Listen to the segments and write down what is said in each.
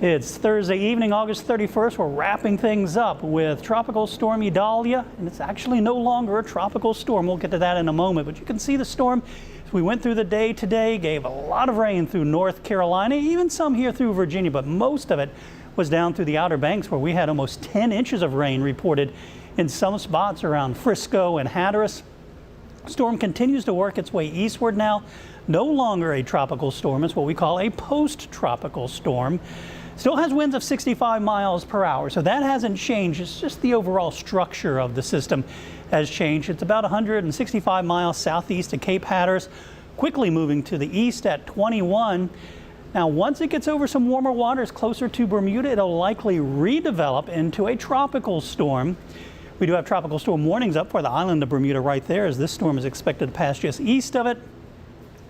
It's Thursday evening, August 31st. We're wrapping things up with Tropical Storm Idalia, and it's actually no longer a tropical storm. We'll get to that in a moment, but you can see the storm as we went through the day today, gave a lot of rain through North Carolina, even some here through Virginia, but most of it was down through the Outer Banks where we had almost 10 inches of rain reported in some spots around Frisco and Hatteras. Storm continues to work its way eastward now. No longer a tropical storm. It's what we call a post-tropical storm. Still has winds of 65 miles per hour, so that hasn't changed. It's just the overall structure of the system has changed. It's about 165 miles southeast of Cape Hatteras, quickly moving to the east at 21. Now, once it gets over some warmer waters closer to Bermuda, it'll likely redevelop into a tropical storm. We do have tropical storm warnings up for the island of Bermuda right there, as this storm is expected to pass just east of it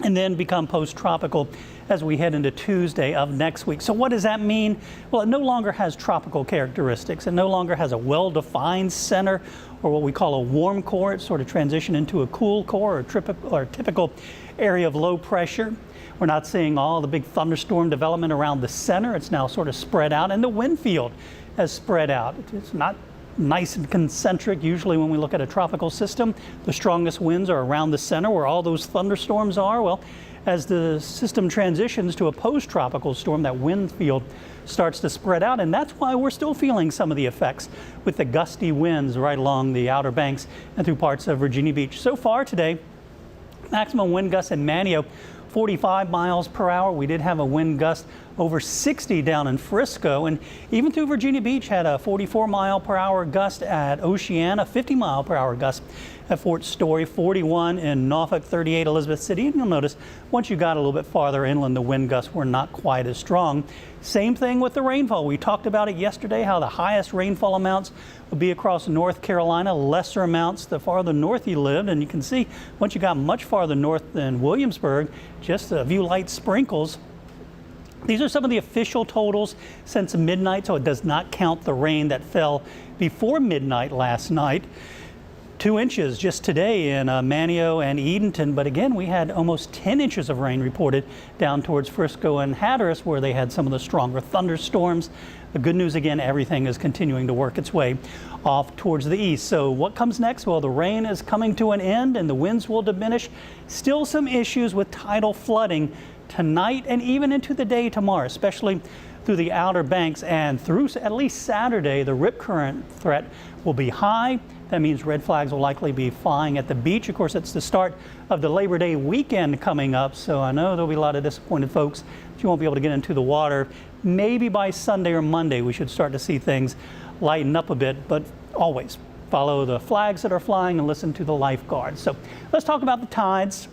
and then become post-tropical as we head into Tuesday of next week. So what does that mean? Well, it no longer has tropical characteristics. It no longer has a well-defined center or what we call a warm core. It's sort of transitioned into a cool core or typical area of low pressure. We're not seeing all the big thunderstorm development around the center. It's now sort of spread out, and the wind field has spread out. It's not nice and concentric. Usually when we look at a tropical system, the strongest winds are around the center where all those thunderstorms are. Well, as the system transitions to a post-tropical storm, that wind field starts to spread out, and that's why we're still feeling some of the effects with the gusty winds right along the Outer Banks and through parts of Virginia Beach. So far today, maximum wind gusts in Manio 45 miles per hour. We did have a wind gust over 60 down in Frisco, and even through Virginia Beach had a 44 mile per hour gust at Oceana, 50 mile per hour gust at Fort Story, 41 in Norfolk, 38 Elizabeth City. And you'll notice once you got a little bit farther inland, the wind gusts were not quite as strong. Same thing with the rainfall. We talked about it yesterday, how the highest rainfall amounts will be across North Carolina, lesser amounts the farther north you lived. And you can see once you got much farther north than Williamsburg, just a few light sprinkles. These are some of the official totals since midnight, so it does not count the rain that fell before midnight last night. 2 inches just today in Manio and Edenton, but again, we had almost 10 inches of rain reported down towards Frisco and Hatteras, where they had some of the stronger thunderstorms. The good news, again, everything is continuing to work its way off towards the east. So what comes next? Well, the rain is coming to an end and the winds will diminish. Still some issues with tidal flooding tonight and even into the day tomorrow, especially through the Outer Banks, and through at least Saturday, the rip current threat will be high. That means red flags will likely be flying at the beach. Of course, it's the start of the Labor Day weekend coming up, so I know there'll be a lot of disappointed folks that you won't be able to get into the water. Maybe by Sunday or Monday, we should start to see things lighten up a bit, but always follow the flags that are flying and listen to the lifeguards. So let's talk about the tides.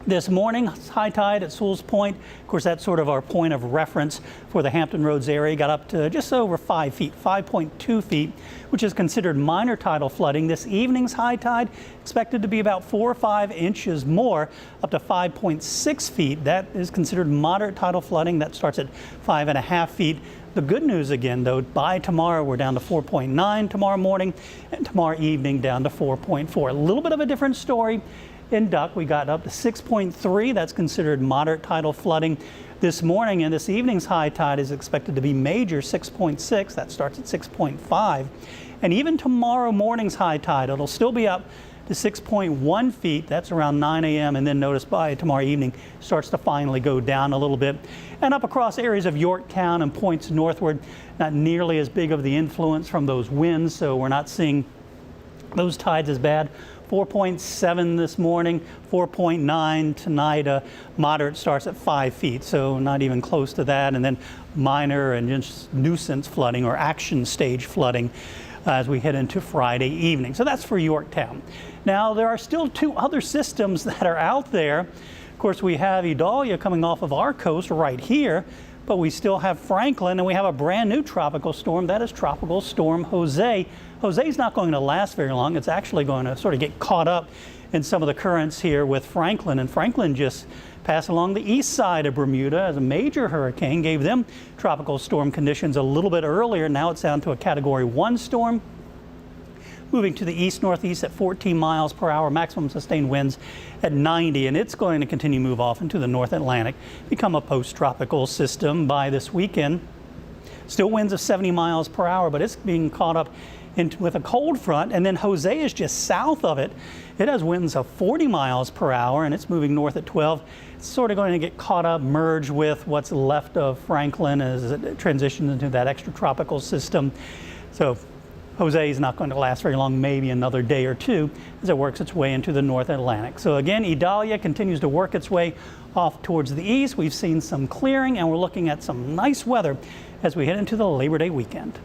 This morning, high tide at Sewell's Point. Of course, that's sort of our point of reference for the Hampton Roads area. Got up to just over 5 feet, 5.2 feet, which is considered minor tidal flooding. This evening's high tide expected to be about 4 or 5 inches more, up to 5.6 feet. That is considered moderate tidal flooding. That starts at 5.5 feet. The good news again, though, by tomorrow, we're down to 4.9 tomorrow morning, and tomorrow evening down to 4.4. A little bit of a different story. In Duck, we got up to 6.3. That's considered moderate tidal flooding this morning, and this evening's high tide is expected to be major, 6.6. That starts at 6.5. And even tomorrow morning's high tide, it'll still be up to 6.1 feet. That's around 9 a.m. And then notice by tomorrow evening starts to finally go down a little bit. And up across areas of Yorktown and points northward, not nearly as big of the influence from those winds, so we're not seeing those tides as bad. 4.7 this morning, 4.9 tonight. Moderate starts at 5 feet, so not even close to that. And then minor and just nuisance flooding or action stage flooding as we head into Friday evening. So that's for Yorktown. Now, there are still 2 other systems that are out there. Of course, we have Idalia coming off of our coast right here, but we still have Franklin, and we have a brand new tropical storm. That is Tropical Storm Jose. Jose's not going to last very long. It's actually going to sort of get caught up in some of the currents here with Franklin. And Franklin just passed along the east side of Bermuda as a major hurricane, gave them tropical storm conditions a little bit earlier. Now it's down to a Category 1 storm. moving to the east-northeast at 14 miles per hour, maximum sustained winds at 90, and it's going to continue to move off into the North Atlantic, become a post-tropical system by this weekend. Still winds of 70 miles per hour, but it's being caught up with a cold front. And then Jose is just south of it. It has winds of 40 miles per hour, and it's moving north at 12. It's sort of going to get caught up, merge with what's left of Franklin as it transitions into that extratropical system. So Jose is not going to last very long, maybe another day or two, as it works its way into the North Atlantic. So again, Idalia continues to work its way off towards the east. We've seen some clearing, and we're looking at some nice weather as we head into the Labor Day weekend.